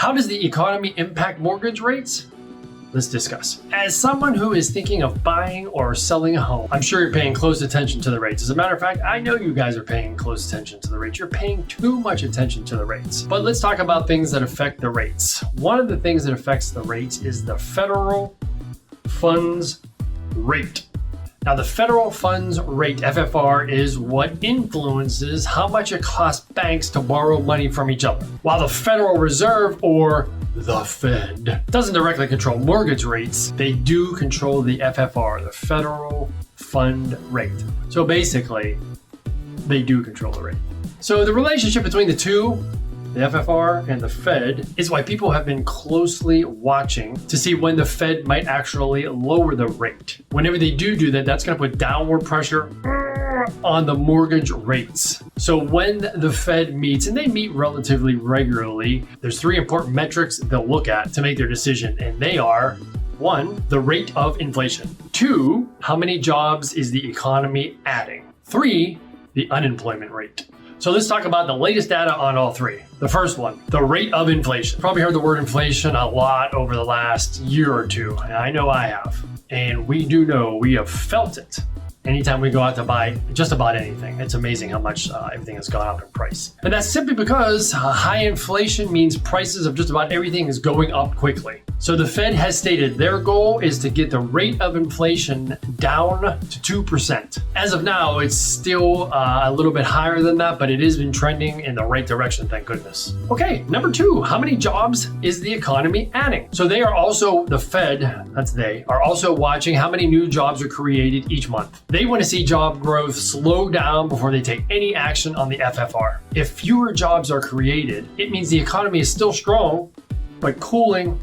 How does the economy impact mortgage rates? Let's discuss. As someone who is thinking of buying or selling a home, I'm sure you're paying close attention to the rates. As a matter of fact, I know you guys are paying close attention to the rates. You're paying too much attention to the rates. But let's talk about things that affect the rates. One of the things that affects the rates is the federal funds rate. Now, the federal funds rate, FFR, is what influences how much it costs banks to borrow money from each other. While the Federal Reserve, or the Fed, doesn't directly control mortgage rates, they do control the FFR, the federal fund rate. So basically, they do control the rate. So the relationship between the two, the FFR and the Fed, is why people have been closely watching to see when the Fed might actually lower the rate. Whenever they do that, that's going to put downward pressure on the mortgage rates. So when the Fed meets, and they meet relatively regularly, there's three important metrics they'll look at to make their decision, and they are: 1, the rate of inflation; 2, how many jobs is the economy adding; 3, the unemployment rate. So let's talk about the latest data on all three. The first one, the rate of inflation. Probably heard the word inflation a lot over the last year or two. I know I have. And we do know we have felt it anytime we go out to buy just about anything. It's amazing how much everything has gone up in price. And that's simply because high inflation means prices of just about everything is going up quickly. So the Fed has stated their goal is to get the rate of inflation down to 2%. As of now, it's still a little bit higher than that, but it has been trending in the right direction, thank goodness. Okay, number 2, how many jobs is the economy adding? So they are also, the Fed, that's they, are also watching how many new jobs are created each month. They want to see job growth slow down before they take any action on the FFR. If fewer jobs are created, it means the economy is still strong, but cooling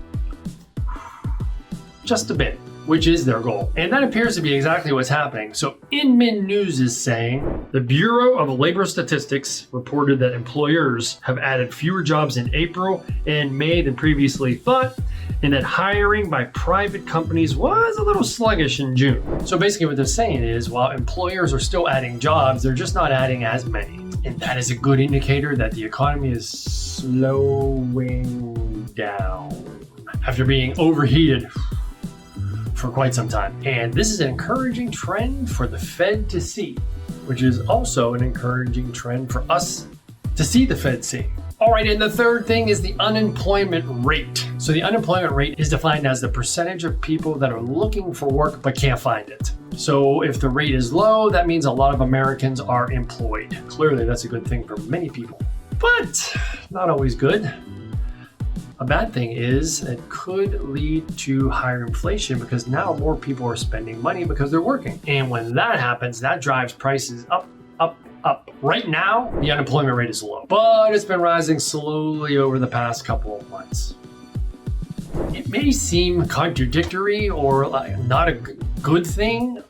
just a bit, which is their goal. And that appears to be exactly what's happening. So Inman News is saying the Bureau of Labor Statistics reported that employers have added fewer jobs in April and May than previously thought, and that hiring by private companies was a little sluggish in June. So basically what they're saying is, while employers are still adding jobs, they're just not adding as many. And that is a good indicator that the economy is slowing down after being overheated for quite some time. And this is an encouraging trend for the Fed to see, which is also an encouraging trend for us to see the Fed see. All right, and the third thing is the unemployment rate. So the unemployment rate is defined as the percentage of people that are looking for work but can't find it. So if the rate is low, that means a lot of Americans are employed. Clearly, that's a good thing for many people, but not always good. A bad thing is it could lead to higher inflation because now more people are spending money because they're working. And when that happens, that drives prices up. Right now, the unemployment rate is low, but it's been rising slowly over the past couple of months. It may seem contradictory or not a good thing,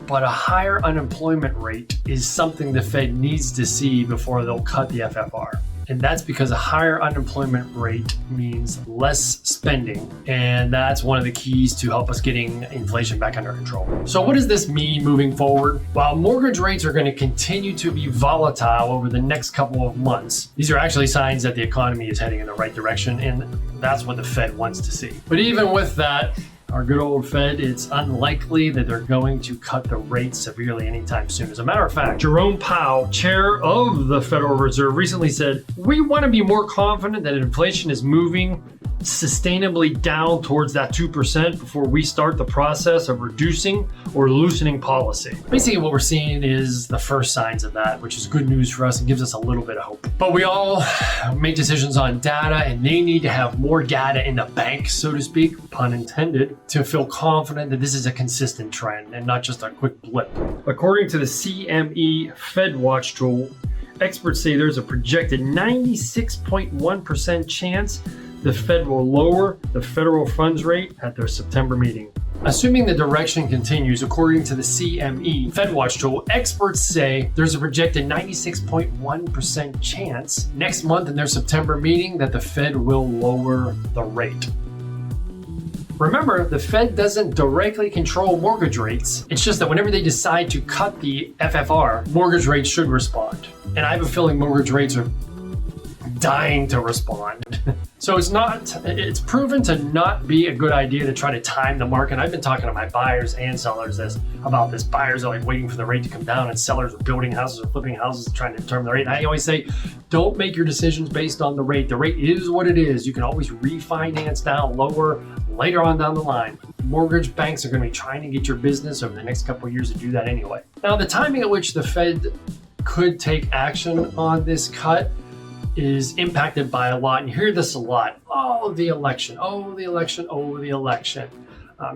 but a higher unemployment rate is something the Fed needs to see before they'll cut the FFR. And that's because a higher unemployment rate means less spending. And that's one of the keys to help us getting inflation back under control. So what does this mean moving forward? While mortgage rates are going to continue to be volatile over the next couple of months, these are actually signs that the economy is heading in the right direction. And that's what the Fed wants to see. But even with that, our good old Fed, it's unlikely that they're going to cut the rates severely anytime soon. As a matter of fact, Jerome Powell, chair of the Federal Reserve, recently said, "We want to be more confident that inflation is moving sustainably down towards that 2% before we start the process of reducing or loosening policy." Basically, what we're seeing is the first signs of that, which is good news for us and gives us a little bit of hope. But we all make decisions on data, and they need to have more data in the bank, so to speak, pun intended, to feel confident that this is a consistent trend and not just a quick blip. According to the CME FedWatch tool, experts say there's a projected 96.1% chance the Fed will lower the federal funds rate at their September meeting. Assuming the direction continues, according to the CME FedWatch tool, experts say there's a projected 96.1% chance next month in their September meeting that the Fed will lower the rate. Remember, the Fed doesn't directly control mortgage rates. It's just that whenever they decide to cut the FFR, mortgage rates should respond. And I have a feeling mortgage rates are dying to respond. So it's proven to not be a good idea to try to time the market. I've been talking to my buyers and sellers about this. Buyers are like waiting for the rate to come down, and sellers are building houses or flipping houses trying to determine the rate. And I always say, don't make your decisions based on the rate. The rate is what it is. You can always refinance down lower later on down the line. Mortgage banks are going to be trying to get your business over the next couple of years to do that anyway. Now, the timing at which the Fed could take action on this cut is impacted by a lot, and you hear this a lot. Oh, the election. Oh, the election. Oh, the election.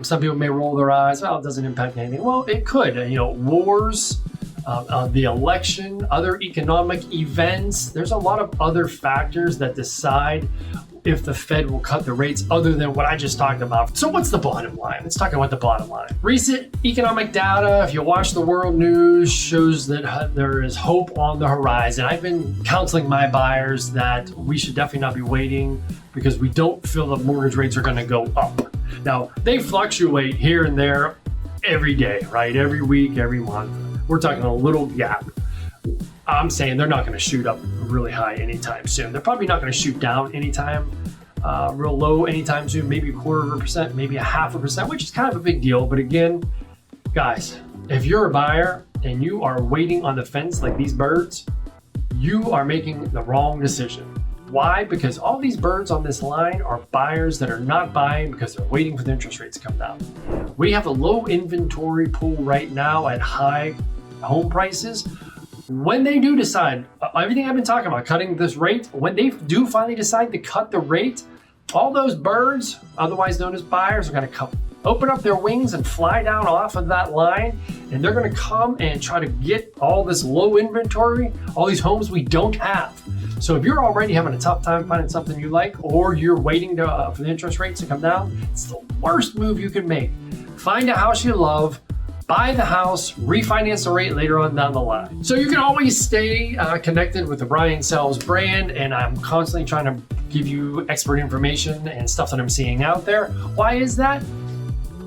Some people may roll their eyes. Well, it doesn't impact anything. Well, it could. Wars, the election, other economic events. There's a lot of other factors that decide if the Fed will cut the rates other than what I just talked about. So what's the bottom line? Let's talk about the bottom line. Recent economic data, if you watch the world news, shows that there is hope on the horizon. I've been counseling my buyers that we should definitely not be waiting because we don't feel the mortgage rates are going to go up. Now, they fluctuate here and there every day, right? Every week, every month. We're talking a little gap. I'm saying they're not going to shoot up really high anytime soon. They're probably not going to shoot down anytime real low anytime soon, maybe 0.25%, maybe 0.5%, which is kind of a big deal. But again, guys, if you're a buyer and you are waiting on the fence like these birds, you are making the wrong decision. Why? Because all these birds on this line are buyers that are not buying because they're waiting for the interest rates to come down. We have a low inventory pool right now at high home prices. When they do decide, everything I've been talking about, cutting this rate, when they do finally decide to cut the rate, all those birds, otherwise known as buyers, are going to come, open up their wings and fly down off of that line, and they're going to come and try to get all this low inventory, all these homes we don't have. So if you're already having a tough time finding something you like, or you're waiting for the interest rates to come down, it's the worst move you can make. Find a house you love, buy the house, refinance the rate later on down the line. So you can always stay connected with the Brian Sells brand, and I'm constantly trying to give you expert information and stuff that I'm seeing out there. Why is that?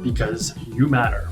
Because you matter.